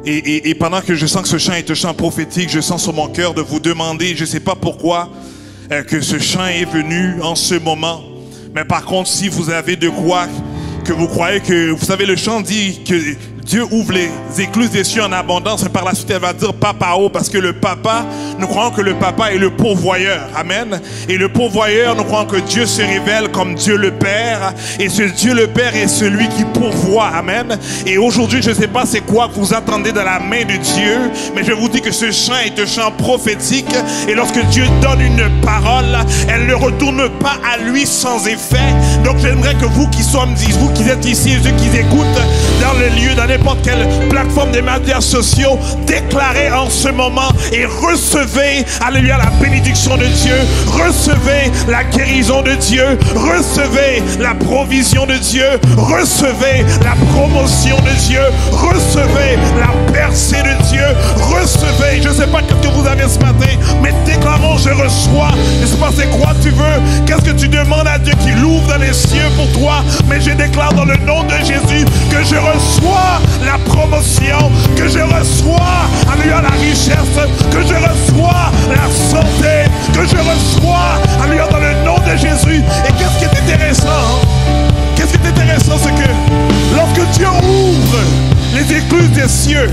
Et pendant que je sens que ce chant est un chant prophétique, je sens sur mon cœur de vous demander, je ne sais pas pourquoi, que ce chant est venu en ce moment. Mais par contre, si vous avez de quoi que vous croyez que... Vous savez, le chant dit que Dieu ouvre les écluses des cieux en abondance, et par la suite elle va dire papao, parce que le papa, nous croyons que le papa est le pourvoyeur. Amen. Et le pourvoyeur, nous croyons que Dieu se révèle comme Dieu le Père, et ce Dieu le Père est celui qui pourvoit. Amen. Et aujourd'hui, je ne sais pas c'est quoi que vous attendez dans la main de Dieu, mais je vous dis que ce chant est un chant prophétique, et lorsque Dieu donne une parole, elle ne retourne pas à lui sans effet. Donc j'aimerais que vous qui êtes ici, et ceux qui écoutent dans le lieu, dans n'importe quelle plateforme des médias sociaux, déclarez en ce moment et recevez, alléluia, la bénédiction de Dieu, recevez la guérison de Dieu, recevez la provision de Dieu, recevez la promotion de Dieu, recevez la percée de Dieu, recevez, je ne sais pas ce que vous avez ce matin, mais déclarons, je reçois, je ne sais pas c'est quoi tu veux, qu'est-ce que tu demandes à Dieu qui l'ouvre dans les cieux pour toi, mais je déclare dans le nom de Jésus que je reçois la promotion, que je reçois, alléluia, la richesse, que je reçois la santé, que je reçois, alléluia, dans le nom de Jésus. Et qu'est-ce qui est intéressant? Qu'est-ce qui est intéressant, c'est que lorsque Dieu ouvre les écluses des cieux,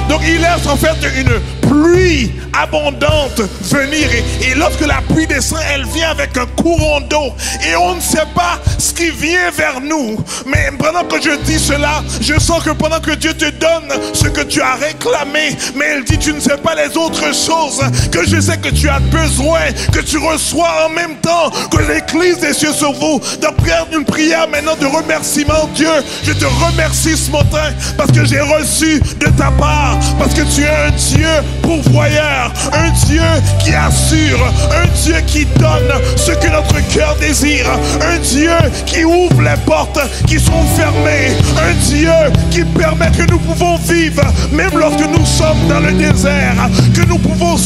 donc il laisse en fait une pluie abondante venir, et lorsque la pluie descend, elle vient avec un courant d'eau, et on ne sait pas ce qui vient vers nous. Mais pendant que je dis cela, je sens que pendant que Dieu te donne ce que tu as réclamé, mais elle dit tu ne sais pas les autres choses que je sais que tu as besoin, que tu reçois en même temps que l'église des cieux sur vous. Donc prière une prière maintenant de remerciement. Dieu, je te remercie ce matin parce que j'ai reçu de ta part, parce que tu es un Dieu pourvoyeur, un Dieu qui assure, un Dieu qui donne ce que notre cœur désire, un Dieu qui ouvre les portes qui sont fermées, un Dieu qui permet que nous pouvons vivre même lorsque nous sommes dans le désert, que nous pouvons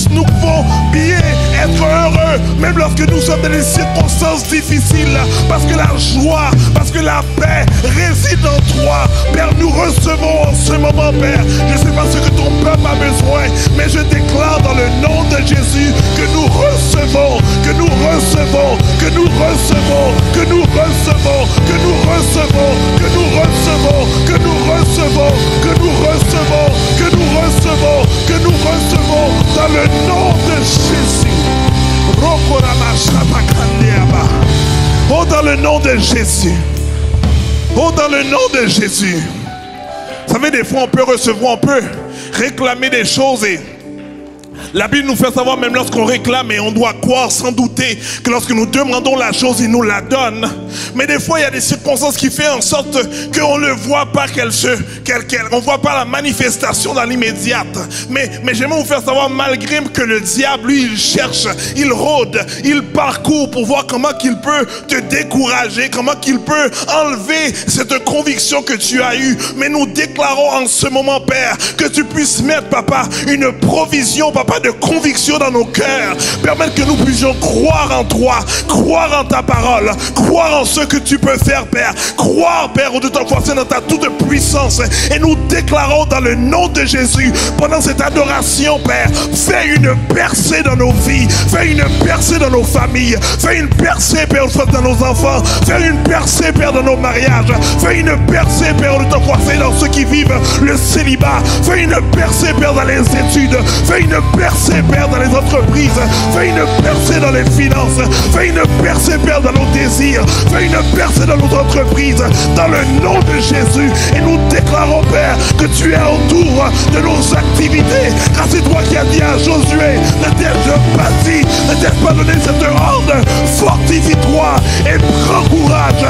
bien être heureux même lorsque nous sommes dans des circonstances difficiles, parce que la joie, parce que la paix réside en toi. Père, nous recevons en ce moment, Père, je ne sais pas ce que ton peuple a besoin, mais je déclare dans le nom de Jésus que nous recevons, que nous recevons, que nous recevons, que nous recevons, que nous recevons, que nous recevons, que nous recevons, que nous recevons, que nous recevons, que nous recevons dans le nom de Jésus. Oh, dans le nom de Jésus. Oh, dans le nom de Jésus. Vous savez, des fois on peut recevoir, on peut réclamer des choses, et la Bible nous fait savoir, même lorsqu'on réclame, et on doit croire sans douter que lorsque nous demandons la chose, il nous la donne. Mais des fois, il y a des circonstances qui font en sorte qu'on ne voit pas on ne voit pas la manifestation dans l'immédiate. Mais j'aimerais vous faire savoir, malgré que le diable, lui, il cherche, il rôde, il parcourt pour voir comment qu'il peut te décourager, comment qu'il peut enlever cette conviction que tu as eue. Mais nous déclarons en ce moment, Père, que tu puisses mettre, Papa, une provision, Papa, de conviction dans nos cœurs. Permettre que nous puissions croire en toi, croire en ta parole, croire en ce que tu peux faire, Père. Croire, Père, de ta force, dans ta toute puissance. Et nous déclarons dans le nom de Jésus, pendant cette adoration, Père, fais une percée dans nos vies, fais une percée dans nos familles, fais une percée, Père, dans nos enfants, fais une percée, Père, dans nos mariages, fais une percée, Père, de ta force, dans ceux qui vivent le célibat, fais une percée, Père, dans les études, fais une percée, Père, dans les entreprises, fais une percée dans les finances, fais une percée, Père, dans nos désirs, fais une percée dans nos entreprises, dans le nom de Jésus. Et nous déclarons, Père, que tu es autour de nos activités, car c'est toi qui as dit à Josué, ne t'ai-je pas donné cette ordre, fortifie-toi et prends courage,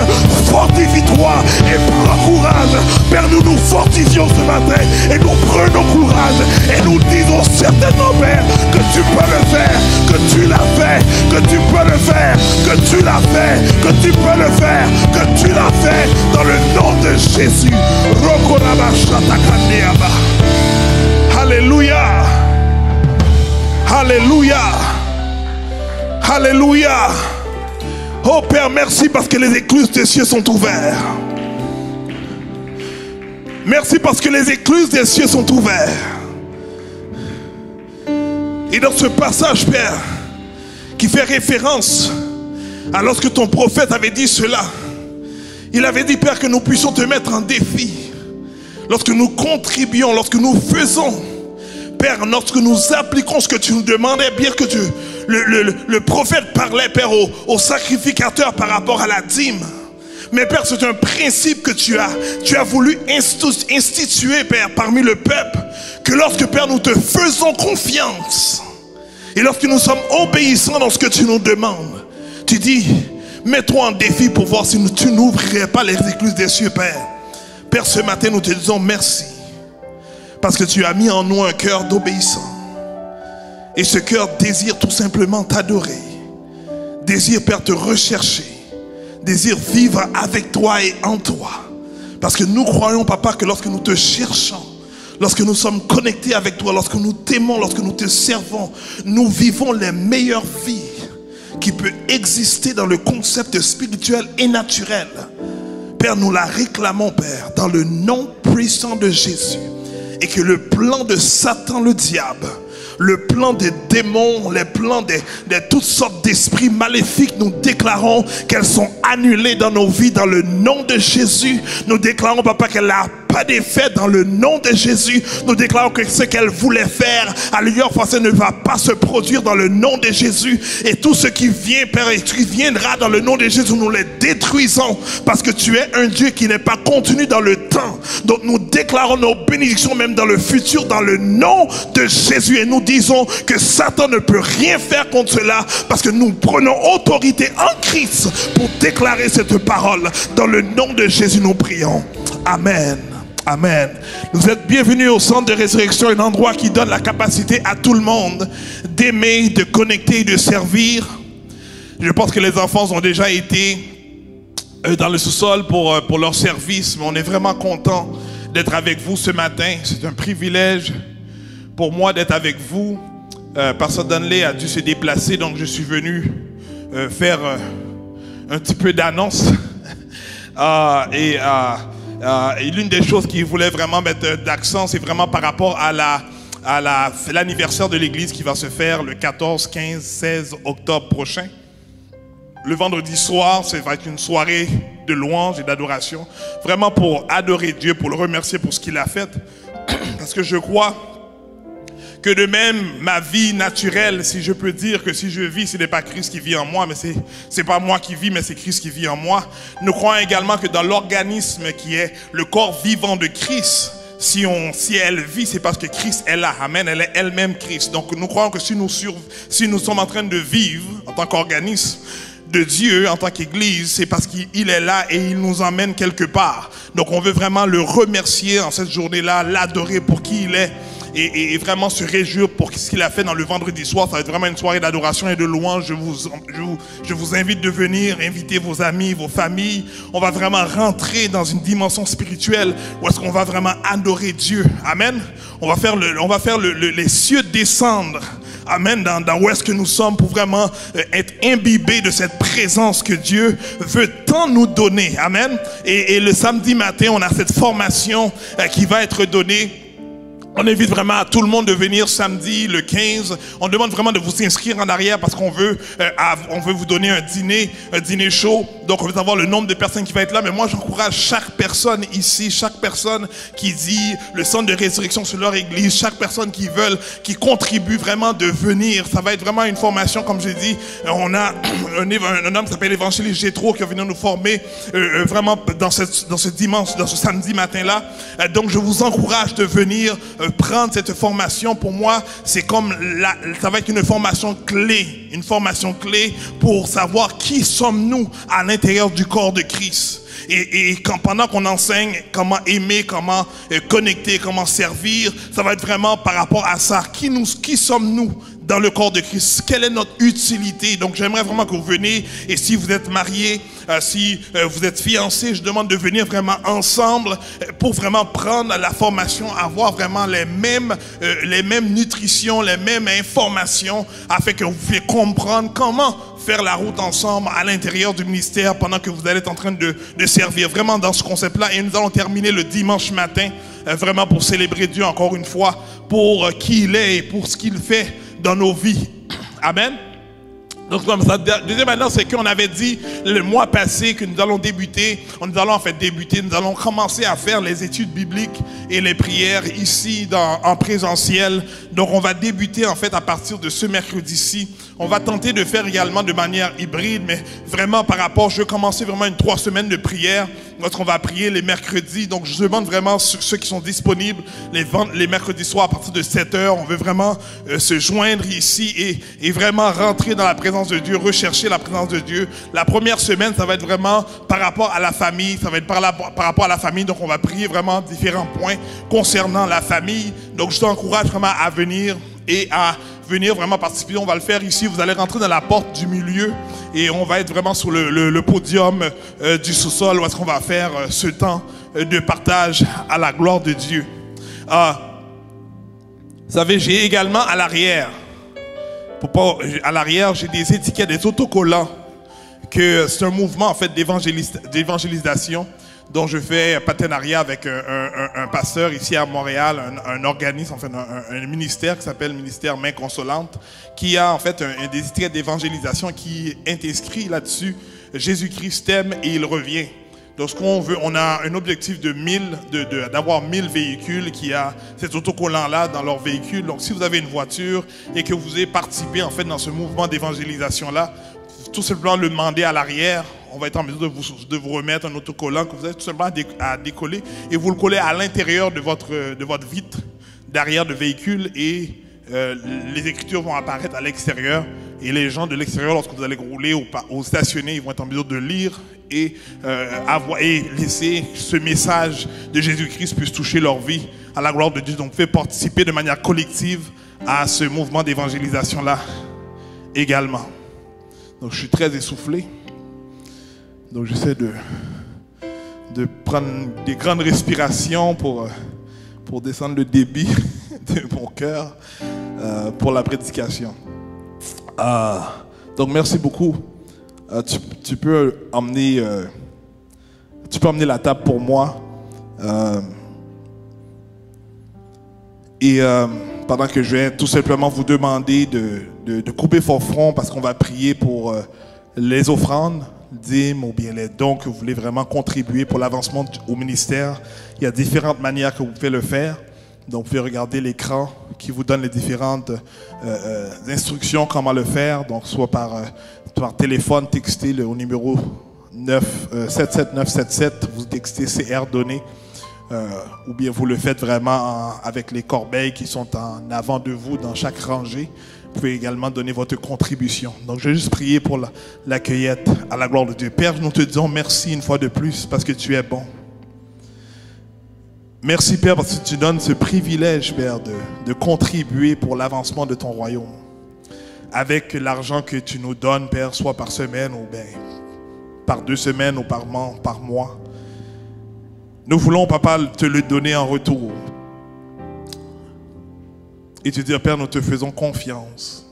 fortifie-toi et prends courage. Père, nous nous fortifions ce matin et nous prenons courage et nous disons certainement, Père, que tu peux le faire, que tu l'as fait, que tu peux le faire, que tu l'as fait, que tu peux le faire, que tu l'as fait, dans le nom de Jésus. Alléluia. Alléluia. Alléluia. Oh Père, merci parce que les écluses des cieux sont ouvertes. Merci parce que les écluses des cieux sont ouvertes. Et dans ce passage, Père, qui fait référence à lorsque ton prophète avait dit cela, il avait dit, Père, que nous puissions te mettre en défi. Lorsque nous contribuons, lorsque nous faisons, Père, lorsque nous appliquons ce que tu nous demandais, bien que le prophète parlait, Père, au sacrificateur par rapport à la dîme. Mais Père, c'est un principe que tu as voulu instituer, Père, parmi le peuple, que lorsque, Père, nous te faisons confiance, et lorsque nous sommes obéissants dans ce que tu nous demandes, tu dis, mets-toi en défi pour voir si tu n'ouvrirais pas les écluses des cieux, Père. Père, ce matin, nous te disons merci, parce que tu as mis en nous un cœur d'obéissant. Et ce cœur désire tout simplement t'adorer, désire, Père, te rechercher, désire vivre avec toi et en toi. Parce que nous croyons, Papa, que lorsque nous te cherchons, lorsque nous sommes connectés avec toi, lorsque nous t'aimons, lorsque nous te servons, nous vivons les meilleures vies qui peut exister dans le concept spirituel et naturel. Père, nous la réclamons, Père, dans le nom puissant de Jésus. Et que le plan de Satan, le diable, le plan des démons, les plans de toutes sortes d'esprits maléfiques, nous déclarons qu'elles sont annulées dans nos vies dans le nom de Jésus. Nous déclarons, Papa, qu'elle n'a pas d'effet dans le nom de Jésus. Nous déclarons que ce qu'elle voulait faire à l'Union française ne va pas se produire dans le nom de Jésus. Et tout ce qui vient, Père, et qui viendra dans le nom de Jésus, nous les détruisons. Parce que tu es un Dieu qui n'est pas contenu dans le temps. Donc nous déclarons nos bénédictions même dans le futur, dans le nom de Jésus. Et nous disons que Satan ne peut rien faire contre cela, parce que nous prenons autorité en Christ pour déclarer cette parole. Dans le nom de Jésus, nous prions. Amen. Amen. Vous êtes bienvenus au centre de résurrection, un endroit qui donne la capacité à tout le monde d'aimer, de connecter et de servir. Je pense que les enfants ont déjà été dans le sous-sol pour leur service, mais on est vraiment content d'être avec vous ce matin. C'est un privilège pour moi d'être avec vous. Pasteur Danley a dû se déplacer, donc je suis venu faire un petit peu d'annonce. Et l'une des choses qu'il voulait vraiment mettre d'accent, c'est vraiment par rapport à l'anniversaire de l'église qui va se faire le 14, 15, 16 octobre prochain. Le vendredi soir, ça va être une soirée de louange et d'adoration, vraiment pour adorer Dieu, pour le remercier pour ce qu'il a fait. Parce que je crois que de même, ma vie naturelle, si je peux dire que si je vis, ce n'est pas Christ qui vit en moi, mais c'est pas moi qui vis, mais c'est Christ qui vit en moi. Nous croyons également que dans l'organisme qui est le corps vivant de Christ, si elle vit, c'est parce que Christ est là. Amen. Elle est elle-même Christ. Donc nous croyons que si nous sommes en train de vivre en tant qu'organisme de Dieu, en tant qu'Église, c'est parce qu'il est là et il nous emmène quelque part. Donc on veut vraiment le remercier en cette journée-là, l'adorer pour qui il est. Et vraiment se réjouir pour ce qu'il a fait dans le vendredi soir. Ça va être vraiment une soirée d'adoration et de louange. Je vous invite de venir, inviter vos amis, vos familles. On va vraiment rentrer dans une dimension spirituelle où est-ce qu'on va vraiment adorer Dieu. Amen. On va faire les cieux descendre. Amen. Dans où est-ce que nous sommes pour vraiment être imbibés de cette présence que Dieu veut tant nous donner. Amen. Et le samedi matin, on a cette formation qui va être donnée. On invite vraiment à tout le monde de venir samedi, le 15. On demande vraiment de vous inscrire en arrière parce qu'on veut vous donner un dîner chaud. Donc, on veut savoir le nombre de personnes qui vont être là. Mais moi, j'encourage chaque personne ici, chaque personne qui dit le centre de résurrection sur leur église, chaque personne qui contribue vraiment de venir. Ça va être vraiment une formation, comme j'ai dit. On a un homme qui s'appelle Évangéliste Gétro qui va venir nous former vraiment dans ce dimanche, dans ce samedi matin-là. Donc, je vous encourage de venir prendre cette formation. Pour moi, c'est comme ça va être une formation clé pour savoir qui sommes-nous à l'intérieur du corps de Christ. Et pendant qu'on enseigne comment aimer, comment connecter, comment servir, ça va être vraiment par rapport à ça. Qui sommes-nous dans le corps de Christ? Quelle est notre utilité? Donc j'aimerais vraiment que vous veniez, et si vous êtes marié, Si vous êtes fiancés, je demande de venir vraiment ensemble pour vraiment prendre la formation, avoir vraiment les mêmes nutritions, les mêmes informations, afin que vous puissiez comprendre comment faire la route ensemble à l'intérieur du ministère pendant que vous allez être en train de servir vraiment dans ce concept-là. Et nous allons terminer le dimanche matin vraiment pour célébrer Dieu encore une fois pour qui il est et pour ce qu'il fait dans nos vies. Amen. Donc, deuxième maintenant, c'est qu'on avait dit le mois passé que nous allons débuter, nous allons commencer à faire les études bibliques et les prières ici en présentiel. Donc, on va débuter en fait à partir de ce mercredi-ci. On va tenter de faire également de manière hybride, mais vraiment par rapport, je vais commencer vraiment 3 semaines de prière. Lorsqu'on va prier les mercredis, donc je demande vraiment ceux qui sont disponibles les mercredis soirs à partir de 7 heures. On veut vraiment se joindre ici et vraiment rentrer dans la présence de Dieu, rechercher la présence de Dieu. La première semaine, ça va être vraiment par rapport à la famille, ça va être par rapport à la famille. Donc on va prier vraiment différents points concernant la famille. Donc je t'encourage vraiment à venir et à venir vraiment participer. On va le faire ici. Vous allez rentrer dans la porte du milieu et on va être vraiment sur le podium du sous-sol où est-ce qu'on va faire ce temps de partage à la gloire de Dieu. Vous savez, j'ai également à l'arrière, j'ai des étiquettes, des autocollants, que c'est un mouvement en fait d'évangélisation dont je fais partenariat avec un pasteur ici à Montréal, un organisme, en fait, un ministère qui s'appelle Ministère Main Consolante, qui a en fait des étiquettes d'évangélisation qui est inscrit là-dessus. Jésus-Christ t'aime et il revient. Donc, ce qu'on veut, on a un objectif d'avoir 1000 véhicules qui a cet autocollant-là dans leur véhicule. Donc, si vous avez une voiture et que vous avez participé en fait dans ce mouvement d'évangélisation-là, tout simplement le demander à l'arrière. On va être en mesure de vous remettre un autocollant que vous avez tout simplement à décoller et vous le collez à l'intérieur de votre vitre d'arrière de véhicule et les écritures vont apparaître à l'extérieur et les gens de l'extérieur, lorsque vous allez rouler ou stationner, ils vont être en mesure de lire et laisser ce message de Jésus-Christ puisse toucher leur vie à la gloire de Dieu. Donc, faites participer de manière collective à ce mouvement d'évangélisation-là également. Donc, je suis très essoufflé. Donc, j'essaie de prendre des grandes respirations pour descendre le débit de mon cœur pour la prédication. Donc, merci beaucoup. Tu peux emmener la table pour moi. Pendant que je vais tout simplement vous demander de couper vos fronts parce qu'on va prier pour les offrandes, dîmes ou bien les dons que vous voulez vraiment contribuer pour l'avancement au ministère. Il y a différentes manières que vous pouvez le faire. Donc, vous pouvez regarder l'écran qui vous donne les différentes instructions comment le faire. Donc, soit par téléphone, textez au numéro 77977, vous textez CR donné. Ou bien vous le faites vraiment avec les corbeilles qui sont en avant de vous dans chaque rangée. Vous pouvez également donner votre contribution. Donc, je vais juste prier pour la cueillette à la gloire de Dieu. Père, nous te disons merci une fois de plus parce que tu es bon. Merci, Père, parce que tu donnes ce privilège, Père, de contribuer pour l'avancement de ton royaume. Avec l'argent que tu nous donnes, Père, soit par semaine ou bien par 2 semaines ou par mois. Nous voulons, Papa, te le donner en retour. Et te dire, Père, nous te faisons confiance.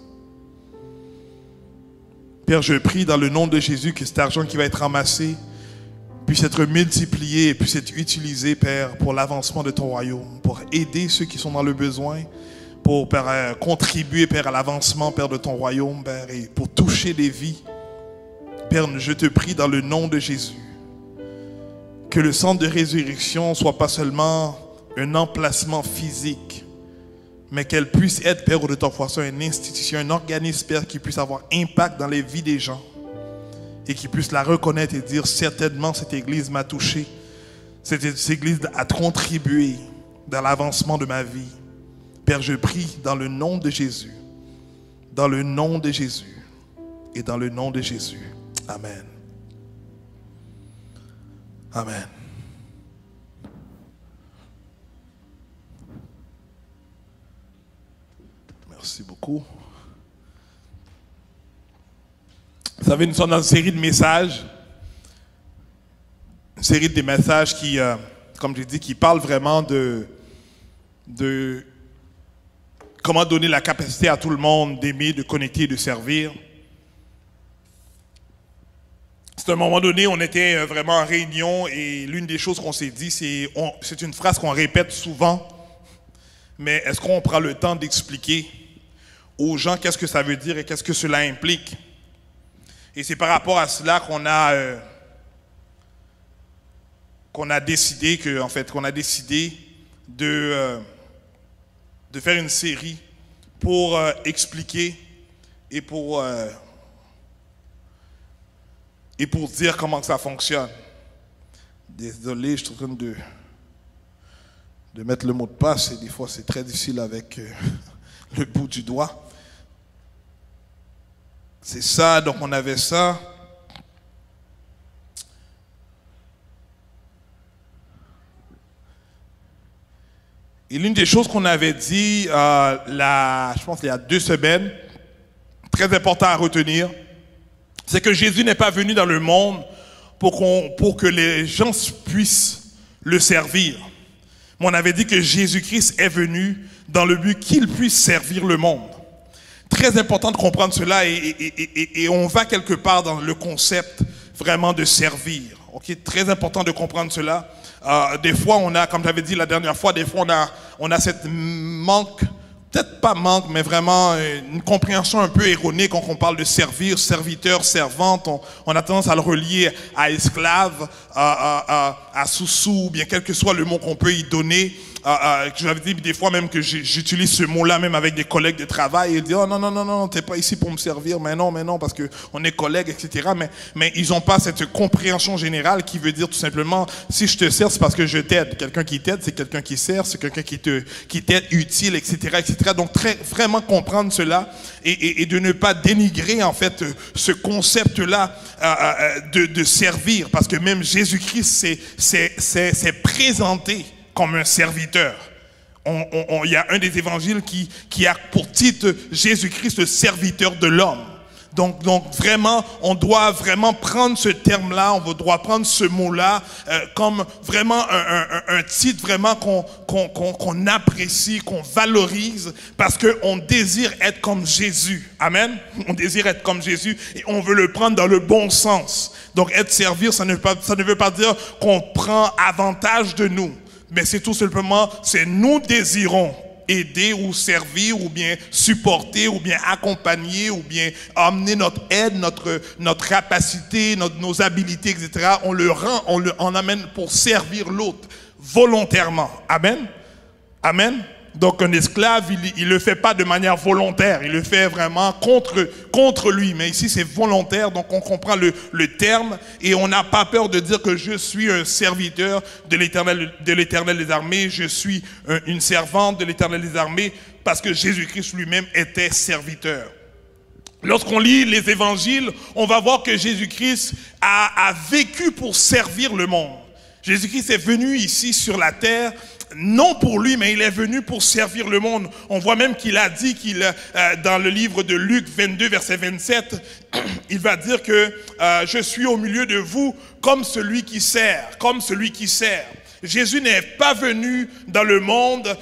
Père, je prie dans le nom de Jésus que cet argent qui va être ramassé puisse être multiplié et puisse être utilisé, Père, pour l'avancement de ton royaume, pour aider ceux qui sont dans le besoin, pour Père, contribuer, Père, à l'avancement, Père, de ton royaume, Père, et pour toucher des vies. Père, je te prie dans le nom de Jésus, que le centre de résurrection soit pas seulement un emplacement physique, mais qu'elle puisse être, Père, de ton façon, une institution, un organisme, Père, qui puisse avoir impact dans les vies des gens et qui puisse la reconnaître et dire, certainement, cette église m'a touché. Cette église a contribué dans l'avancement de ma vie. Père, je prie dans le nom de Jésus, dans le nom de Jésus et dans le nom de Jésus. Amen. Amen. Merci beaucoup. Vous savez, nous sommes dans une série de messages série de messages qui, comme je dis, qui parlent vraiment de comment donner la capacité à tout le monde d'aimer, de connecter et de servir. C'est un moment donné, on était vraiment en réunion et l'une des choses qu'on s'est dit, c'est une phrase qu'on répète souvent, mais est-ce qu'on prend le temps d'expliquer aux gens qu'est-ce que ça veut dire et qu'est-ce que cela implique? Et c'est par rapport à cela qu'on a décidé de faire une série pour expliquer et pour dire comment ça fonctionne. Désolé, je suis en train de mettre le mot de passe et des fois c'est très difficile avec le bout du doigt. C'est ça, donc on avait ça. Et l'une des choses qu'on avait dit, je pense il y a 2 semaines, très important à retenir, c'est que Jésus n'est pas venu dans le monde pour que les gens puissent le servir. Mais on avait dit que Jésus-Christ est venu dans le but qu'il puisse servir le monde. Très important de comprendre cela et on va quelque part dans le concept vraiment de servir. Okay? Très important de comprendre cela. Des fois, comme j'avais dit la dernière fois, des fois on a cette manque, peut-être pas manque, mais vraiment une compréhension un peu erronée quand on parle de servir, serviteur, servante. On a tendance à le relier à esclave, à sous-sous, bien quel que soit le mot qu'on peut y donner. J'avais dit des fois même que j'utilise ce mot-là même avec des collègues de travail. Ils disent, oh non, t'es pas ici pour me servir. Mais non, parce qu'on est collègues, etc. Mais ils n'ont pas cette compréhension générale qui veut dire tout simplement, si je te sers, c'est parce que je t'aide. Quelqu'un qui t'aide, c'est quelqu'un qui sert, c'est quelqu'un qui t'aide utile, etc., etc. Donc, vraiment comprendre cela et de ne pas dénigrer, en fait, ce concept-là de servir. Parce que même Jésus-Christ s'est présenté comme un serviteur. Il y a un des évangiles qui a pour titre Jésus-Christ, le serviteur de l'homme. Donc vraiment, on doit vraiment prendre ce terme-là, on doit prendre ce mot-là comme vraiment un titre vraiment qu'on apprécie, qu'on valorise, parce qu'on désire être comme Jésus. Amen. On désire être comme Jésus et on veut le prendre dans le bon sens. Donc être servir, ça ne veut pas dire qu'on prend avantage de nous. Mais c'est tout simplement, nous désirons aider ou servir ou bien supporter ou bien accompagner ou bien amener notre aide, notre capacité, nos habilités, etc. On amène pour servir l'autre volontairement. Amen. Amen. Donc un esclave, il le fait pas de manière volontaire, il le fait vraiment contre lui. Mais ici c'est volontaire, donc on comprend le terme et on n'a pas peur de dire que je suis un serviteur de l'Éternel des armées, je suis une servante de l'Éternel des armées, parce que Jésus-Christ lui-même était serviteur. Lorsqu'on lit les évangiles, on va voir que Jésus-Christ a vécu pour servir le monde. Jésus-Christ est venu ici sur la terre, non pour lui, mais il est venu pour servir le monde. On voit même qu'il a dit dans le livre de Luc 22, verset 27, il va dire que je suis au milieu de vous comme celui qui sert, Jésus n'est pas venu dans le monde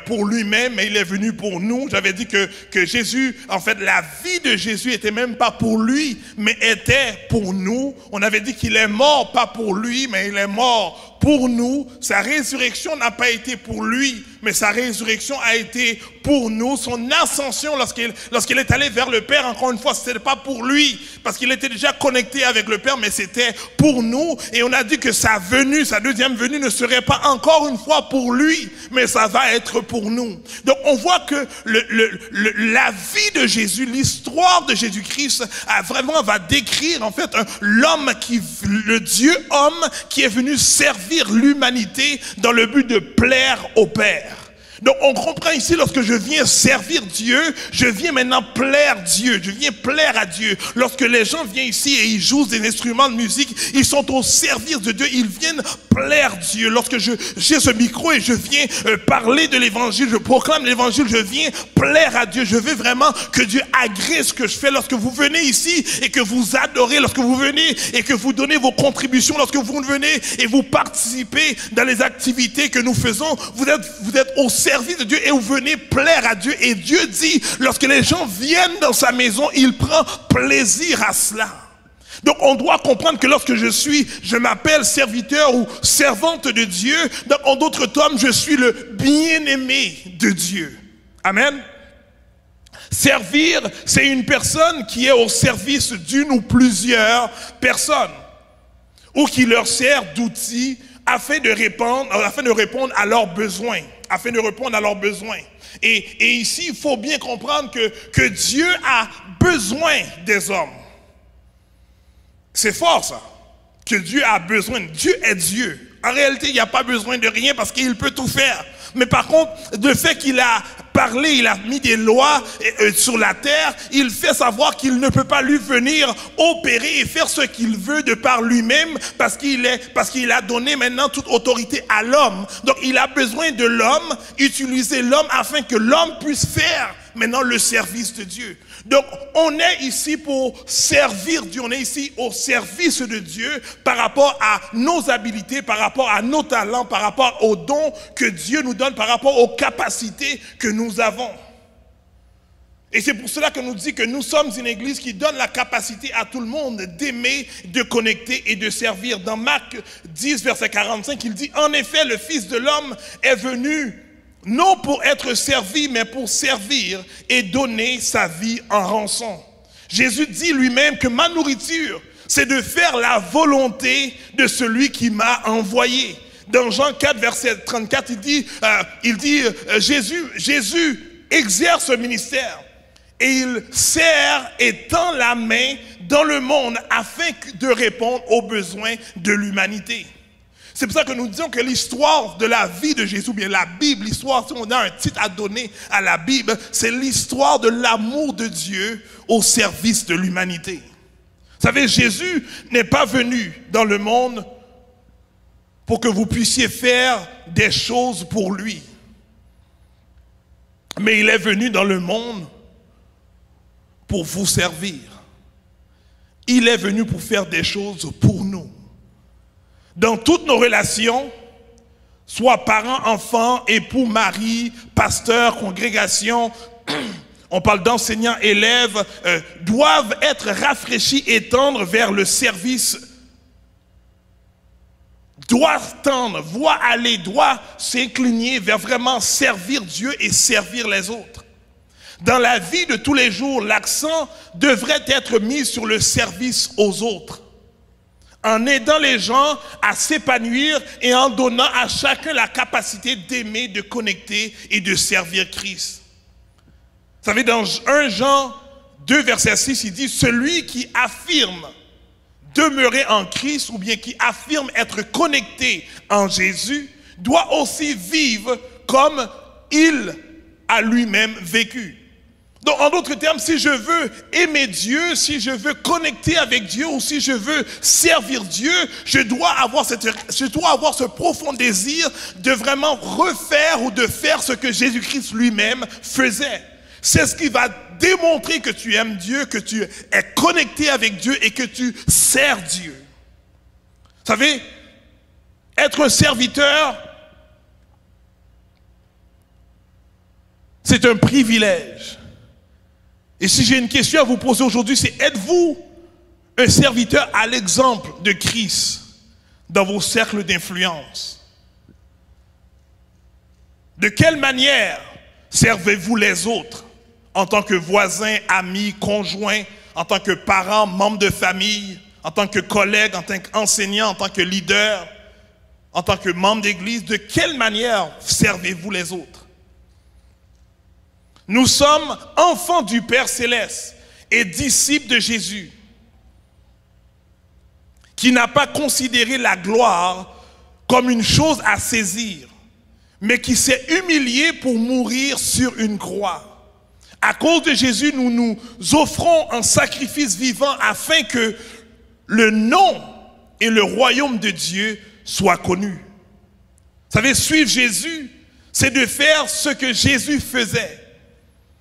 pour lui-même, mais il est venu pour nous. J'avais dit que Jésus, en fait, la vie de Jésus était même pas pour lui, mais était pour nous. On avait dit qu'il est mort pas pour lui, mais il est mort pour nous. Sa résurrection n'a pas été pour lui, mais sa résurrection a été pour nous. Son ascension, lorsqu'il est allé vers le Père, encore une fois, ce n'était pas pour lui, parce qu'il était déjà connecté avec le Père, mais c'était pour nous. Et on a dit que sa deuxième venue ne serait pas encore une fois pour lui, mais ça va être pour nous. Donc on voit que la vie de Jésus, l'histoire de Jésus-Christ va décrire en fait le Dieu homme qui est venu servir l'humanité dans le but de plaire au Père. Donc on comprend ici, lorsque je viens servir Dieu, je viens maintenant plaire Dieu, je viens plaire à Dieu. Lorsque les gens viennent ici et ils jouent des instruments de musique, ils sont au service de Dieu, ils viennent plaire Dieu. Lorsque j'ai ce micro et je viens parler de l'évangile, je proclame l'évangile, je viens plaire à Dieu. Je veux vraiment que Dieu agrée ce que je fais. Lorsque vous venez ici et que vous adorez, lorsque vous venez et que vous donnez vos contributions, lorsque vous venez et vous participez dans les activités que nous faisons, vous êtes au service de Dieu et vous venez plaire à Dieu. Et Dieu dit, lorsque les gens viennent dans sa maison, il prend plaisir à cela. Donc on doit comprendre que lorsque je m'appelle serviteur ou servante de Dieu, donc en d'autres termes, je suis le bien-aimé de Dieu. Amen. Servir, c'est une personne qui est au service d'une ou plusieurs personnes, ou qui leur sert d'outil afin de répondre à leurs besoins. Et ici, il faut bien comprendre que Dieu a besoin des hommes. C'est fort ça, que Dieu a besoin. Dieu est Dieu. En réalité, il n'y a pas besoin de rien parce qu'il peut tout faire. Mais par contre, le fait qu'il a parlé, il a mis des lois sur la terre, il fait savoir qu'il ne peut pas lui venir opérer et faire ce qu'il veut de par lui-même parce qu'il a donné maintenant toute autorité à l'homme. Donc il a besoin de l'homme, utiliser l'homme afin que l'homme puisse faire maintenant le service de Dieu. Donc on est ici pour servir Dieu, on est ici au service de Dieu par rapport à nos habilités, par rapport à nos talents, par rapport aux dons que Dieu nous donne, par rapport aux capacités que nous avons. Et c'est pour cela que nous dit que nous sommes une église qui donne la capacité à tout le monde d'aimer, de connecter et de servir. Dans Marc 10, verset 45, il dit « En effet, le Fils de l'homme est venu non pour être servi, mais pour servir et donner sa vie en rançon. » Jésus dit lui-même que ma nourriture, c'est de faire la volonté de celui qui m'a envoyé. Dans Jean 4, verset 34, il dit Jésus exerce ce ministère et il sert et tend la main dans le monde afin de répondre aux besoins de l'humanité. C'est pour ça que nous disons que l'histoire de la vie de Jésus, bien la Bible, l'histoire, si on a un titre à donner à la Bible, c'est l'histoire de l'amour de Dieu au service de l'humanité. Vous savez, Jésus n'est pas venu dans le monde pour que vous puissiez faire des choses pour lui. Mais il est venu dans le monde pour vous servir. Il est venu pour faire des choses pour nous. Dans toutes nos relations, soit parents, enfants, époux, mari, pasteur, congrégation, on parle d'enseignants, élèves, doivent être rafraîchis et tendre vers le service, doivent tendre, doivent s'incliner vers vraiment servir Dieu et servir les autres. Dans la vie de tous les jours, l'accent devrait être mis sur le service aux autres, en aidant les gens à s'épanouir et en donnant à chacun la capacité d'aimer, de connecter et de servir Christ. Vous savez, dans 1 Jean 2, verset 6, il dit « Celui qui affirme demeurer en Christ ou bien qui affirme être connecté en Jésus doit aussi vivre comme il a lui-même vécu. » Donc, en d'autres termes, si je veux aimer Dieu, si je veux connecter avec Dieu ou si je veux servir Dieu, je dois avoir ce profond désir de vraiment refaire ou de faire ce que Jésus-Christ lui-même faisait. C'est ce qui va démontrer que tu aimes Dieu, que tu es connecté avec Dieu et que tu sers Dieu. Vous savez, être un serviteur, c'est un privilège. Et si j'ai une question à vous poser aujourd'hui, c'est êtes-vous un serviteur à l'exemple de Christ dans vos cercles d'influence? De quelle manière servez-vous les autres en tant que voisins, amis, conjoints, en tant que parents, membres de famille, en tant que collègues, en tant qu'enseignants, en tant que leader, en tant que membre d'église? De quelle manière servez-vous les autres? Nous sommes enfants du Père Céleste et disciples de Jésus, qui n'a pas considéré la gloire comme une chose à saisir, mais qui s'est humilié pour mourir sur une croix. À cause de Jésus, nous nous offrons en sacrifice vivant afin que le nom et le royaume de Dieu soient connus. Vous savez, suivre Jésus, c'est de faire ce que Jésus faisait.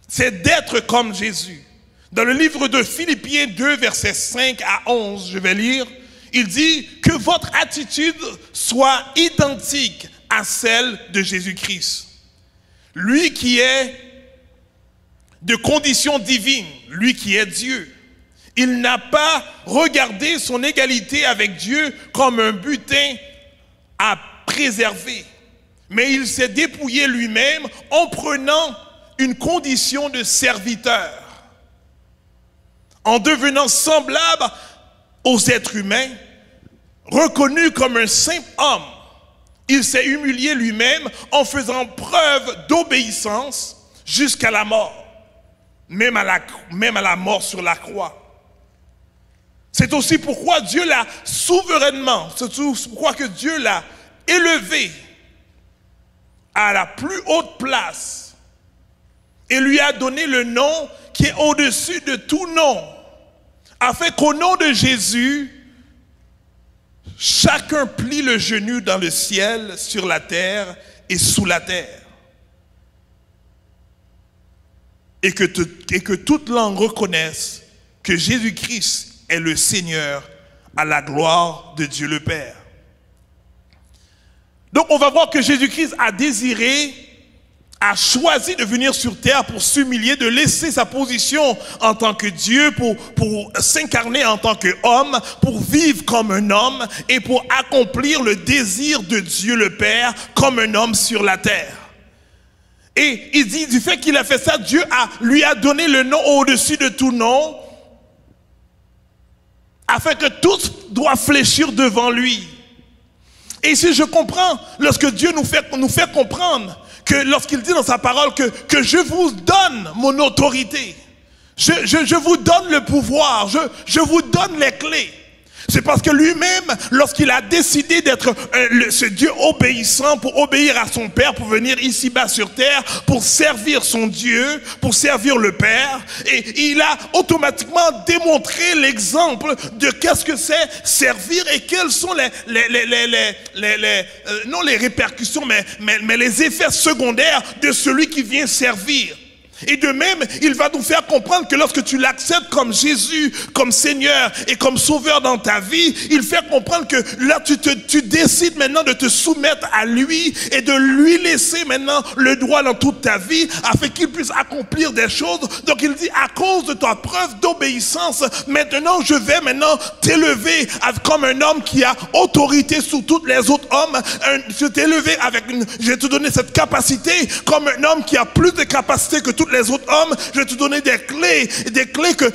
C'est d'être comme Jésus. Dans le livre de Philippiens 2, versets 5 à 11, je vais lire, il dit que votre attitude soit identique à celle de Jésus-Christ. Lui qui est de condition divine, lui qui est Dieu. Il n'a pas regardé son égalité avec Dieu comme un butin à préserver, mais il s'est dépouillé lui-même en prenant une condition de serviteur. En devenant semblable aux êtres humains, reconnu comme un simple homme, il s'est humilié lui-même en faisant preuve d'obéissance jusqu'à la mort, même à la mort sur la croix. C'est aussi pourquoi Dieu l'a souverainement, c'est pourquoi que Dieu l'a élevé à la plus haute place et lui a donné le nom qui est au-dessus de tout nom, afin qu'au nom de Jésus, chacun plie le genou dans le ciel, sur la terre et sous la terre. Et que toute langue reconnaisse que Jésus-Christ est le Seigneur, à la gloire de Dieu le Père. Donc on va voir que Jésus-Christ a choisi de venir sur terre pour s'humilier, de laisser sa position en tant que Dieu, pour s'incarner en tant qu'homme, pour vivre comme un homme et pour accomplir le désir de Dieu le Père comme un homme sur la terre. Et il dit, du fait qu'il a fait ça, Dieu lui a donné le nom au-dessus de tout nom, afin que tous doivent fléchir devant lui. Et ici je comprends, lorsque Dieu nous fait comprendre, que lorsqu'il dit dans sa parole que je vous donne mon autorité, je vous donne le pouvoir, je vous donne les clés. C'est parce que lui-même, lorsqu'il a décidé d'être ce Dieu obéissant, pour obéir à son Père, pour venir ici-bas sur terre, pour servir son Dieu, pour servir le Père, et il a automatiquement démontré l'exemple de qu'est-ce que c'est servir et quelles sont non les répercussions, mais les effets secondaires de celui qui vient servir. Et de même, il va nous faire comprendre que lorsque tu l'acceptes comme Jésus, comme Seigneur et comme Sauveur dans ta vie, il fait comprendre que là, tu décides maintenant de te soumettre à lui et de lui laisser maintenant le droit dans toute ta vie afin qu'il puisse accomplir des choses. Donc il dit, à cause de ta preuve d'obéissance, maintenant je vais maintenant t'élever comme un homme qui a autorité sur tous les autres hommes. Je vais t'élever je vais te donner cette capacité comme un homme qui a plus de capacité que tous les autres hommes. Je vais te donner des clés que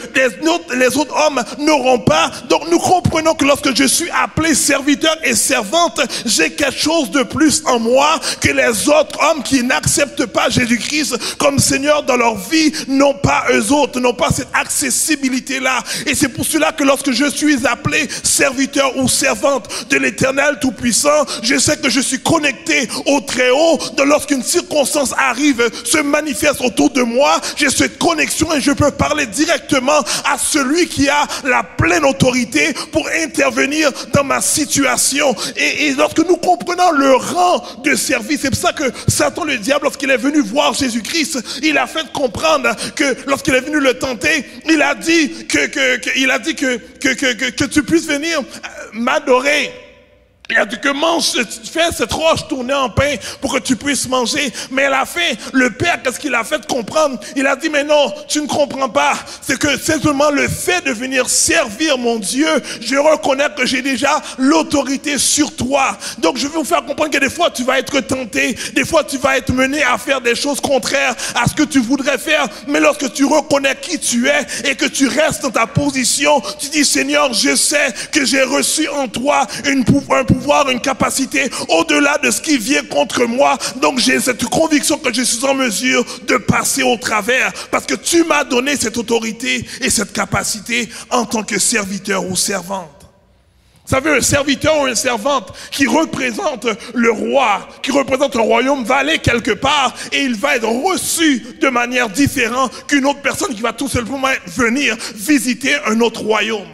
les autres hommes n'auront pas. Donc nous comprenons que lorsque je suis appelé serviteur et servante, j'ai quelque chose de plus en moi que les autres hommes qui n'acceptent pas Jésus-Christ comme Seigneur dans leur vie n'ont pas, eux autres n'ont pas cette accessibilité-là. Et c'est pour cela que lorsque je suis appelé serviteur ou servante de l'Éternel Tout-Puissant, je sais que je suis connecté au Très-Haut. Donc lorsqu'une circonstance arrive, se manifeste autour de moi, j'ai cette connexion et je peux parler directement à celui qui a la pleine autorité pour intervenir dans ma situation. Et lorsque nous comprenons le rang de service, c'est pour ça que Satan, le diable, lorsqu'il est venu voir Jésus-Christ, il a fait comprendre que lorsqu'il est venu le tenter, il a dit que tu puisses venir m'adorer. Il a dit que fais cette roche tourner en pain pour que tu puisses manger. Mais à la fin, le Père, qu'est-ce qu'il a fait comprendre? Il a dit, mais non, tu ne comprends pas. C'est que simplement le fait de venir servir mon Dieu, je reconnais que j'ai déjà l'autorité sur toi. Donc je vais vous faire comprendre que des fois tu vas être tenté, des fois tu vas être mené à faire des choses contraires à ce que tu voudrais faire. Mais lorsque tu reconnais qui tu es et que tu restes dans ta position, tu dis, Seigneur, je sais que j'ai reçu en toi un pouvoir, une capacité au-delà de ce qui vient contre moi. Donc j'ai cette conviction que je suis en mesure de passer au travers parce que tu m'as donné cette autorité et cette capacité en tant que serviteur ou servante. Vous savez, un serviteur ou une servante qui représente le roi, qui représente un royaume, va aller quelque part et il va être reçu de manière différente qu'une autre personne qui va tout simplement venir visiter un autre royaume.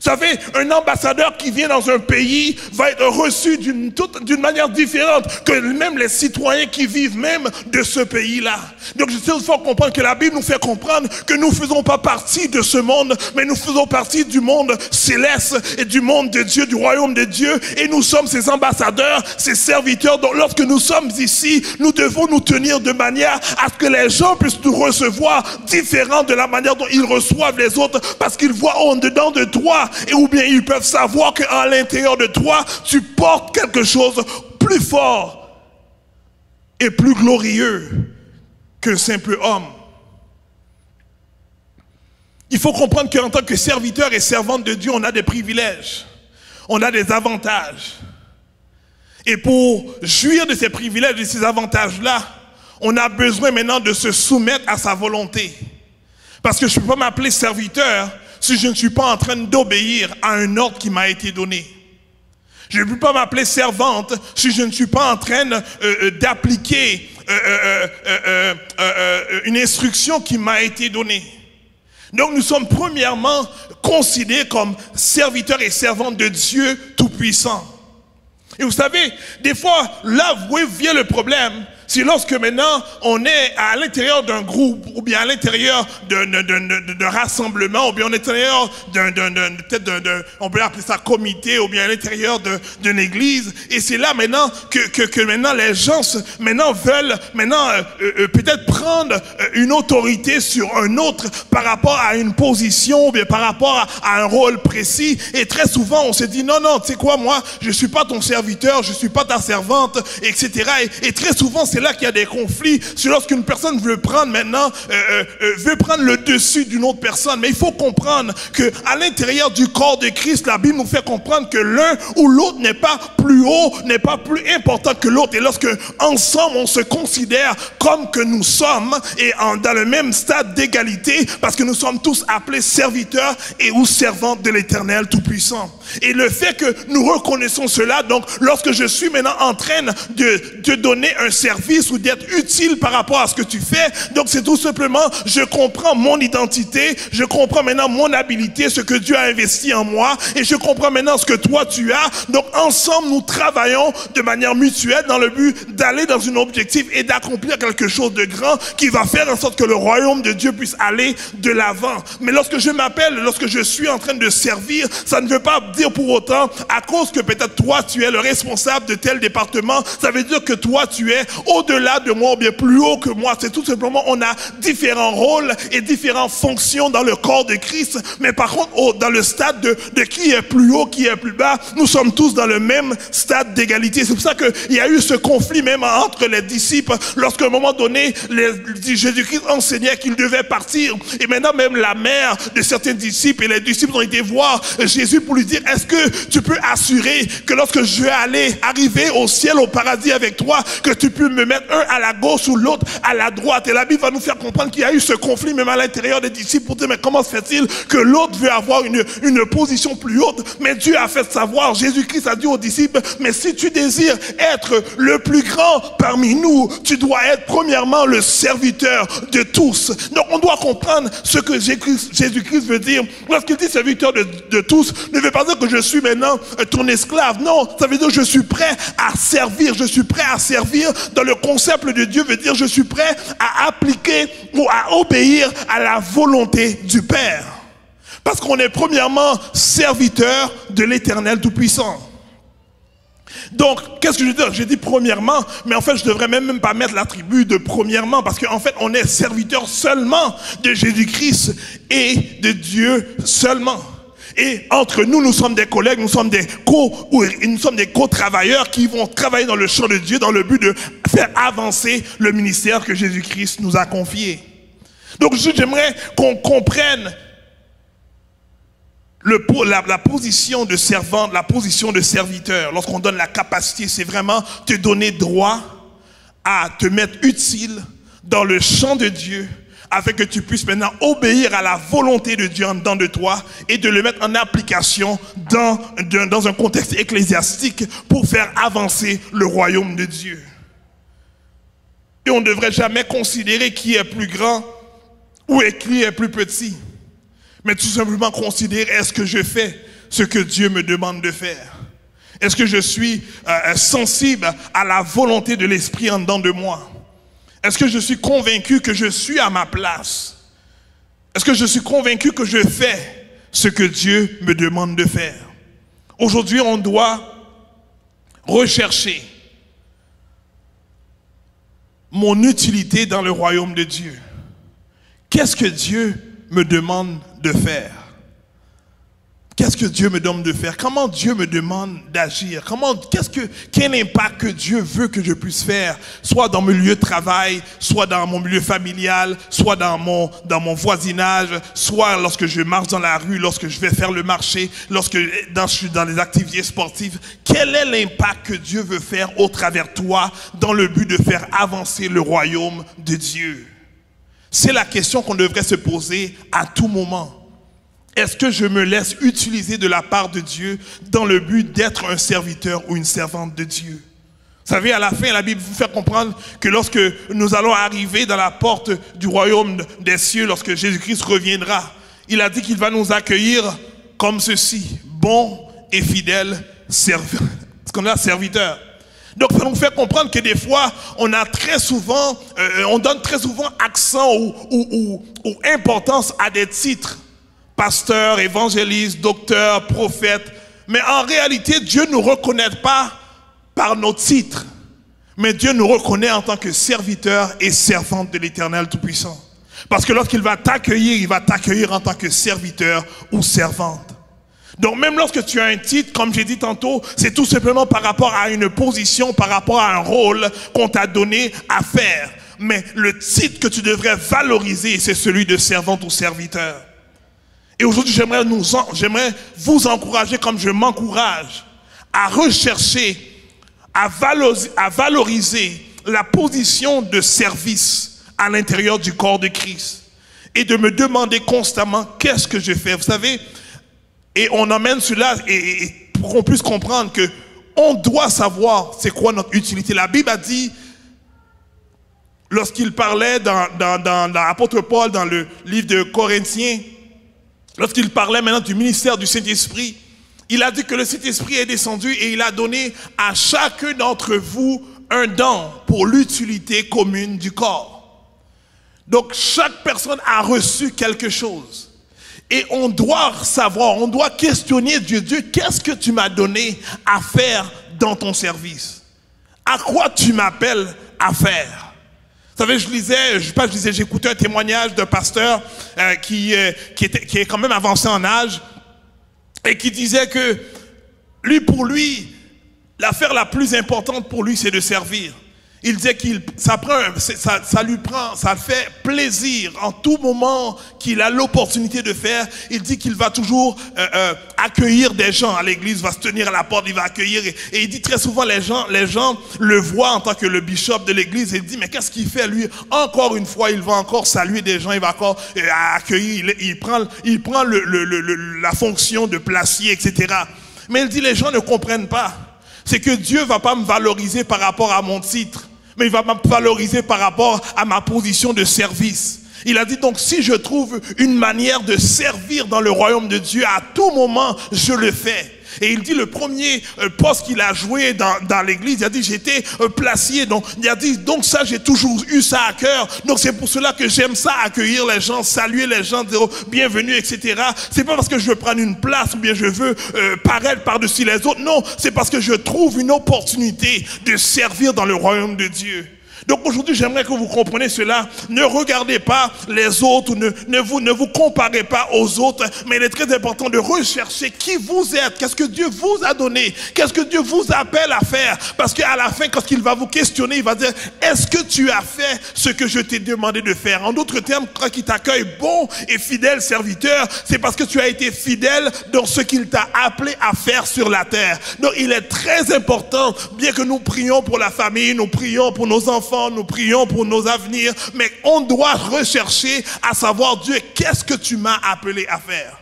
Vous savez, un ambassadeur qui vient dans un pays va être reçu d'une manière différente que même les citoyens qui vivent même de ce pays-là. Donc, il faut comprendre que la Bible nous fait comprendre que nous ne faisons pas partie de ce monde, mais nous faisons partie du monde céleste et du monde de Dieu, du royaume de Dieu. Et nous sommes ces ambassadeurs, ces serviteurs. Donc, lorsque nous sommes ici, nous devons nous tenir de manière à ce que les gens puissent nous recevoir différent de la manière dont ils reçoivent les autres, parce qu'ils voient en dedans de toi. Et ou bien ils peuvent savoir qu'à l'intérieur de toi, tu portes quelque chose plus fort et plus glorieux qu'un simple homme. Il faut comprendre qu'en tant que serviteur et servante de Dieu, on a des privilèges, on a des avantages. Et pour jouir de ces privilèges, de ces avantages-là, on a besoin maintenant de se soumettre à sa volonté. Parce que je ne peux pas m'appeler serviteur si je ne suis pas en train d'obéir à un ordre qui m'a été donné. Je ne peux pas m'appeler servante si je ne suis pas en train d'appliquer une instruction qui m'a été donnée. Donc nous sommes premièrement considérés comme serviteurs et servantes de Dieu Tout-Puissant. Et vous savez, des fois, là où vient le problème, c'est lorsque maintenant on est à l'intérieur d'un groupe, ou bien à l'intérieur d'un rassemblement, ou bien à l'intérieur on peut appeler ça comité, ou bien à l'intérieur d'une église, et c'est là maintenant que maintenant les gens maintenant veulent peut-être prendre une autorité sur un autre par rapport à une position, ou bien par rapport à un rôle précis, et très souvent on se dit non, tu sais quoi, moi je suis pas ton serviteur, je suis pas ta servante, etc. Et très souvent c'est là qu'il y a des conflits, c'est lorsqu'une personne veut prendre maintenant, veut prendre le dessus d'une autre personne. Mais il faut comprendre qu'à l'intérieur du corps de Christ, la Bible nous fait comprendre que l'un ou l'autre n'est pas plus haut, n'est pas plus important que l'autre. Et lorsque ensemble on se considère comme que nous sommes et dans le même stade d'égalité, parce que nous sommes tous appelés serviteurs et ou servantes de l'Éternel Tout-Puissant. Et le fait que nous reconnaissons cela, donc lorsque je suis maintenant en train de donner un service ou d'être utile par rapport à ce que tu fais, donc c'est tout simplement, je comprends mon identité, je comprends maintenant mon habilité, ce que Dieu a investi en moi, et je comprends maintenant ce que toi tu as. Donc ensemble nous travaillons de manière mutuelle dans le but d'aller dans un objectif et d'accomplir quelque chose de grand qui va faire en sorte que le royaume de Dieu puisse aller de l'avant. Mais lorsque je suis en train de servir, ça ne veut pas dire pour autant, à cause que peut-être toi tu es le responsable de tel département, ça veut dire que toi tu es au-delà de moi ou bien plus haut que moi. C'est tout simplement, on a différents rôles et différentes fonctions dans le corps de Christ, mais par contre dans le stade de qui est plus haut, qui est plus bas, nous sommes tous dans le même stade d'égalité. C'est pour ça qu'il y a eu ce conflit même entre les disciples, lorsqu'à un moment donné Jésus-Christ enseignait qu'il devait partir, et maintenant même la mère de certains disciples et les disciples ont été voir Jésus pour lui dire, est-ce que tu peux assurer que lorsque je vais arriver au ciel, au paradis avec toi, que tu peux me mettre un à la gauche ou l'autre à la droite? Et la Bible va nous faire comprendre qu'il y a eu ce conflit même à l'intérieur des disciples pour dire, mais comment se fait-il que l'autre veut avoir une position plus haute? Mais Dieu a fait savoir, Jésus-Christ a dit aux disciples, mais si tu désires être le plus grand parmi nous, tu dois être premièrement le serviteur de tous. Donc on doit comprendre ce que Jésus-Christ veut dire. Lorsqu'il dit serviteur de tous, ne veut pas dire que je suis maintenant ton esclave. Non, ça veut dire que je suis prêt à servir. Je suis prêt à servir dans le concept de Dieu, veut dire je suis prêt à appliquer ou à obéir à la volonté du Père. Parce qu'on est premièrement serviteur de l'Éternel Tout-Puissant. Donc, qu'est-ce que je veux dire? J'ai dit premièrement, mais en fait, je devrais même pas mettre l'attribut de premièrement, parce qu'en fait, on est serviteur seulement de Jésus-Christ et de Dieu seulement. Et entre nous, nous sommes des collègues, nous sommes des co-travailleurs qui vont travailler dans le champ de Dieu dans le but de faire avancer le ministère que Jésus-Christ nous a confié. Donc, j'aimerais qu'on comprenne la position de servant, la position de serviteur. Lorsqu'on donne la capacité, c'est vraiment te donner droit à te mettre utile dans le champ de Dieu, afin que tu puisses maintenant obéir à la volonté de Dieu en dedans de toi et de le mettre en application dans un contexte ecclésiastique pour faire avancer le royaume de Dieu. Et on ne devrait jamais considérer qui est plus grand ou qui est plus petit, mais tout simplement considérer est-ce que je fais ce que Dieu me demande de faire. Est-ce que je suis sensible à la volonté de l'Esprit en dedans de moi? Est-ce que je suis convaincu que je suis à ma place? Est-ce que je suis convaincu que je fais ce que Dieu me demande de faire? Aujourd'hui, on doit rechercher mon utilité dans le royaume de Dieu. Qu'est-ce que Dieu me demande de faire? Qu'est-ce que Dieu me demande de faire? Comment Dieu me demande d'agir? Quel impact que Dieu veut que je puisse faire, soit dans mon lieu de travail, soit dans mon milieu familial, soit dans mon voisinage, soit lorsque je marche dans la rue, lorsque je vais faire le marché, lorsque je suis dans les activités sportives. Quel est l'impact que Dieu veut faire au travers de toi dans le but de faire avancer le royaume de Dieu? C'est la question qu'on devrait se poser à tout moment. Est-ce que je me laisse utiliser de la part de Dieu dans le but d'être un serviteur ou une servante de Dieu? Vous savez, à la fin, la Bible vous fait comprendre que lorsque nous allons arriver dans la porte du royaume des cieux, lorsque Jésus-Christ reviendra, il a dit qu'il va nous accueillir comme ceci, bon et fidèle serviteur. Donc ça nous fait comprendre que des fois, on donne très souvent accent ou importance à des titres. Pasteur, évangéliste, docteur, prophète. Mais en réalité, Dieu ne nous reconnaît pas par nos titres. Mais Dieu nous reconnaît en tant que serviteur et servante de l'Éternel Tout-Puissant. Parce que lorsqu'il va t'accueillir, il va t'accueillir en tant que serviteur ou servante. Donc même lorsque tu as un titre, comme j'ai dit tantôt, c'est tout simplement par rapport à une position, par rapport à un rôle qu'on t'a donné à faire. Mais le titre que tu devrais valoriser, c'est celui de servante ou serviteur. Et aujourd'hui, j'aimerais vous encourager, comme je m'encourage, à rechercher, à valoriser la position de service à l'intérieur du corps de Christ. Et de me demander constamment, qu'est-ce que je fais? Vous savez, et on emmène cela, et pour qu'on puisse comprendre que on doit savoir c'est quoi notre utilité. La Bible a dit, lorsqu'il parlait dans l'apôtre Paul, dans le livre de Corinthiens, lorsqu'il parlait maintenant du ministère du Saint-Esprit, il a dit que le Saint-Esprit est descendu et il a donné à chacun d'entre vous un don pour l'utilité commune du corps. Donc chaque personne a reçu quelque chose. Et on doit savoir, on doit questionner Dieu. Dieu, qu'est-ce que tu m'as donné à faire dans ton service? À quoi tu m'appelles à faire? Vous savez, j'écoutais un témoignage d'un pasteur qui est quand même avancé en âge et qui disait que pour lui, l'affaire la plus importante pour lui, c'est de servir. Il disait ça le fait plaisir en tout moment qu'il a l'opportunité de faire. Il dit qu'il va toujours accueillir des gens à l'église, va se tenir à la porte, il va accueillir. Et il dit très souvent, les gens le voient en tant que le bishop de l'église. Et il dit, mais qu'est-ce qu'il fait lui? Encore une fois, il va encore saluer des gens, il va encore accueillir, il prend la fonction de placier, etc. Mais il dit, les gens ne comprennent pas. C'est que Dieu ne va pas me valoriser par rapport à mon titre, mais il va me valoriser par rapport à ma position de service. Il a dit donc, si je trouve une manière de servir dans le royaume de Dieu, à tout moment, je le fais. Et il dit le premier poste qu'il a joué dans l'église, il a dit j'étais placier. Donc il a dit donc ça j'ai toujours eu ça à cœur. Donc c'est pour cela que j'aime ça, accueillir les gens, saluer les gens, dire bienvenue, etc. C'est pas parce que je veux prendre une place ou bien je veux paraître par-dessus les autres. Non, c'est parce que je trouve une opportunité de servir dans le royaume de Dieu. Donc aujourd'hui, j'aimerais que vous compreniez cela. Ne regardez pas les autres, ne vous comparez pas aux autres, mais il est très important de rechercher qui vous êtes, qu'est-ce que Dieu vous a donné, qu'est-ce que Dieu vous appelle à faire. Parce qu'à la fin, quand il va vous questionner, il va dire, est-ce que tu as fait ce que je t'ai demandé de faire? En d'autres termes, quand il t'accueille bon et fidèle serviteur, c'est parce que tu as été fidèle dans ce qu'il t'a appelé à faire sur la terre. Donc il est très important, bien que nous prions pour la famille, nous prions pour nos enfants, enfants, nous prions pour nos avenirs, mais on doit rechercher à savoir, Dieu, qu'est-ce que tu m'as appelé à faire?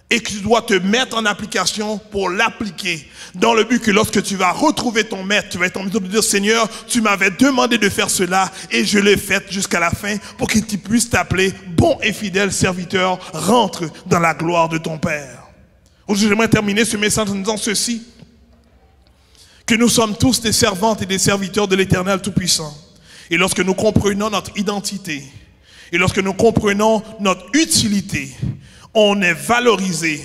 Et que tu dois te mettre en application pour l'appliquer, dans le but que lorsque tu vas retrouver ton maître, tu vas être en mesure de dire, Seigneur, tu m'avais demandé de faire cela et je l'ai fait jusqu'à la fin pour qu'il puisse t'appeler bon et fidèle serviteur, rentre dans la gloire de ton Père. Aujourd'hui, j'aimerais terminer ce message en disant ceci, que nous sommes tous des servantes et des serviteurs de l'Éternel Tout-Puissant. Et lorsque nous comprenons notre identité, et lorsque nous comprenons notre utilité, on est valorisé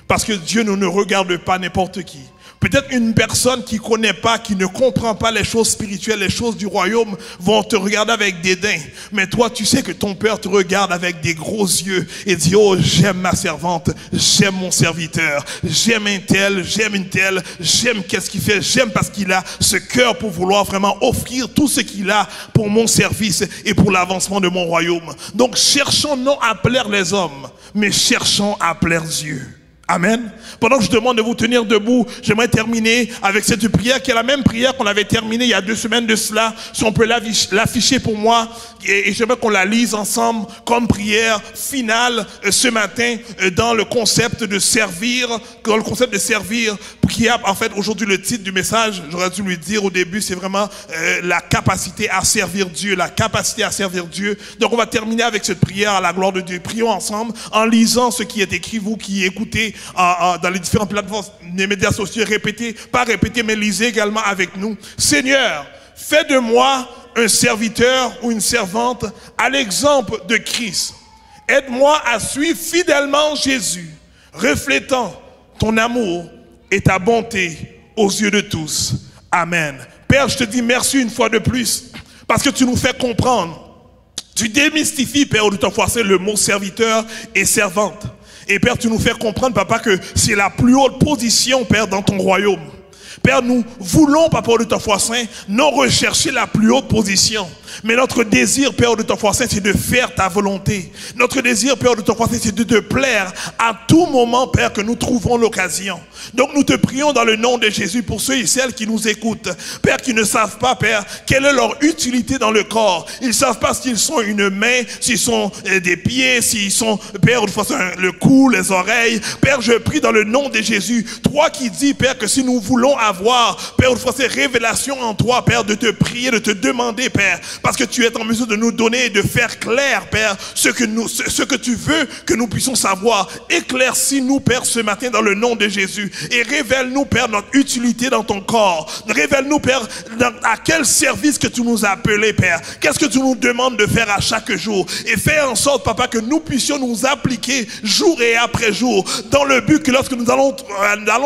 parce que Dieu ne regarde pas n'importe qui. Peut-être une personne qui ne connaît pas, qui ne comprend pas les choses spirituelles, les choses du royaume, vont te regarder avec dédain. Mais toi, tu sais que ton Père te regarde avec des gros yeux et dit, oh, j'aime ma servante, j'aime mon serviteur, j'aime un tel, j'aime une telle, j'aime qu'est-ce qu'il fait, j'aime parce qu'il a ce cœur pour vouloir vraiment offrir tout ce qu'il a pour mon service et pour l'avancement de mon royaume. Donc, cherchons non à plaire les hommes, mais cherchons à plaire Dieu. Amen. Pendant que je demande de vous tenir debout, j'aimerais terminer avec cette prière qui est la même prière qu'on avait terminée il y a 2 semaines de cela. Si on peut l'afficher pour moi, et j'aimerais qu'on la lise ensemble comme prière finale ce matin dans le concept de servir, qui a en fait aujourd'hui le titre du message, j'aurais dû lui dire au début, c'est vraiment la capacité à servir Dieu, la capacité à servir Dieu. Donc on va terminer avec cette prière à la gloire de Dieu. Prions ensemble en lisant ce qui est écrit, vous qui écoutez dans les différentes plateformes, les médias sociaux, répétez, pas répétez, mais lisez également avec nous. Seigneur, fais de moi un serviteur ou une servante à l'exemple de Christ. Aide-moi à suivre fidèlement Jésus, reflétant ton amour et ta bonté aux yeux de tous. Amen. Père, je te dis merci une fois de plus, parce que tu nous fais comprendre. Tu démystifies, Père, de ton forcer le mot serviteur et servante. Et Père, tu nous fais comprendre, Papa, que c'est la plus haute position, Père, dans ton royaume. Père, nous voulons, Papa, de ton foi saint, non rechercher la plus haute position. Mais notre désir, Père de ton foi saint, c'est de faire ta volonté. Notre désir, Père de ton foi saint, c'est de te plaire à tout moment, Père, que nous trouvons l'occasion. Donc nous te prions dans le nom de Jésus pour ceux et celles qui nous écoutent. Père, qui ne savent pas, Père, quelle est leur utilité dans le corps. Ils ne savent pas s'ils sont une main, s'ils sont des pieds, s'ils sont, Père, de façon, le cou, les oreilles. Père, je prie dans le nom de Jésus. Toi qui dis, Père, que si nous voulons avoir, Père, de façon, révélation en toi, Père, de te prier, de te demander, Père, parce que tu es en mesure de nous donner et de faire clair, Père, ce que tu veux que nous puissions savoir. Éclaircis-nous, Père, ce matin dans le nom de Jésus. Et révèle-nous, Père, notre utilité dans ton corps. Révèle-nous, Père, à quel service que tu nous as appelés, Père. Qu'est-ce que tu nous demandes de faire à chaque jour. Et fais en sorte, Papa, que nous puissions nous appliquer jour et après jour, dans le but que lorsque nous allons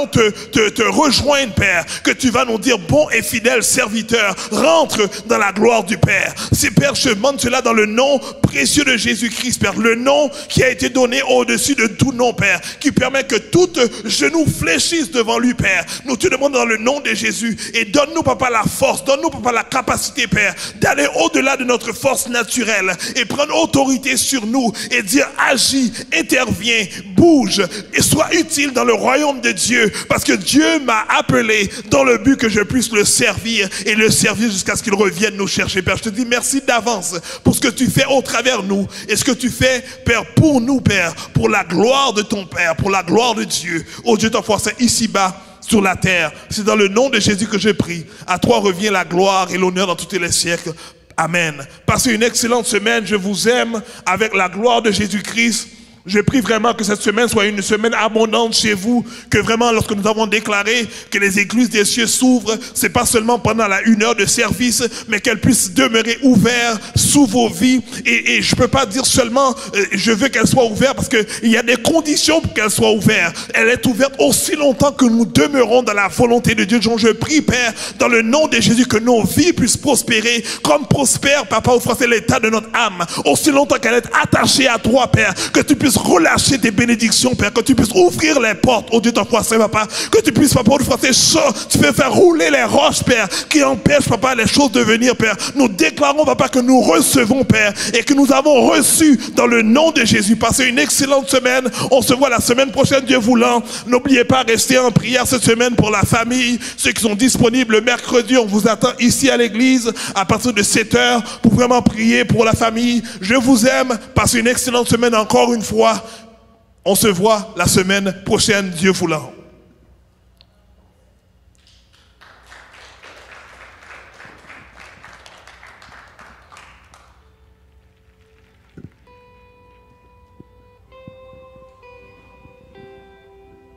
te rejoindre, Père, que tu vas nous dire, bon et fidèle serviteur, rentre dans la gloire du Père. C'est, Père, je demande cela dans le nom précieux de Jésus-Christ, Père. Le nom qui a été donné au-dessus de tout nom, Père. Qui permet que tout genou fléchisse devant lui, Père. Nous te demandons dans le nom de Jésus. Et donne-nous, Papa, la force. Donne-nous, Papa, la capacité, Père, d'aller au-delà de notre force naturelle. Et prendre autorité sur nous. Et dire, agis, interviens, bouge. Et sois utile dans le royaume de Dieu. Parce que Dieu m'a appelé dans le but que je puisse le servir. Et le servir jusqu'à ce qu'il revienne nous chercher, Père. Je te dis merci d'avance pour ce que tu fais au travers de nous et ce que tu fais, Père, pour nous, Père, pour la gloire de ton Père, pour la gloire de Dieu. Oh Dieu, ton foi saint, ici-bas, sur la terre. C'est dans le nom de Jésus que je prie. À toi revient la gloire et l'honneur dans tous les siècles. Amen. Passez une excellente semaine. Je vous aime avec la gloire de Jésus-Christ. Je prie vraiment que cette semaine soit une semaine abondante chez vous, que vraiment lorsque nous avons déclaré que les églises des cieux s'ouvrent, c'est pas seulement pendant la 1 heure de service, mais qu'elles puissent demeurer ouvertes sous vos vies. Et je peux pas dire seulement je veux qu'elles soient ouvertes parce que il y a des conditions pour qu'elles soient ouvertes. Elle est ouverte aussi longtemps que nous demeurons dans la volonté de Dieu. Donc je prie, Père, dans le nom de Jésus, que nos vies puissent prospérer comme prospère, Papa, au français, l'état de notre âme. Aussi longtemps qu'elle est attachée à toi, Père, que tu puisses puisses relâcher tes bénédictions, Père, que tu puisses ouvrir les portes, oh Dieu, ton foi, Papa, que tu puisses, Papa, tu peux faire rouler les roches, Père, qui empêchent, Papa, les choses de venir, Père. Nous déclarons, Papa, que nous recevons, Père, et que nous avons reçu dans le nom de Jésus. Passez une excellente semaine. On se voit la semaine prochaine, Dieu voulant. N'oubliez pas, rester en prière cette semaine pour la famille. Ceux qui sont disponibles le mercredi, on vous attend ici à l'église à partir de 7h pour vraiment prier pour la famille. Je vous aime. Passez une excellente semaine encore une fois. On se voit la semaine prochaine, Dieu voulant.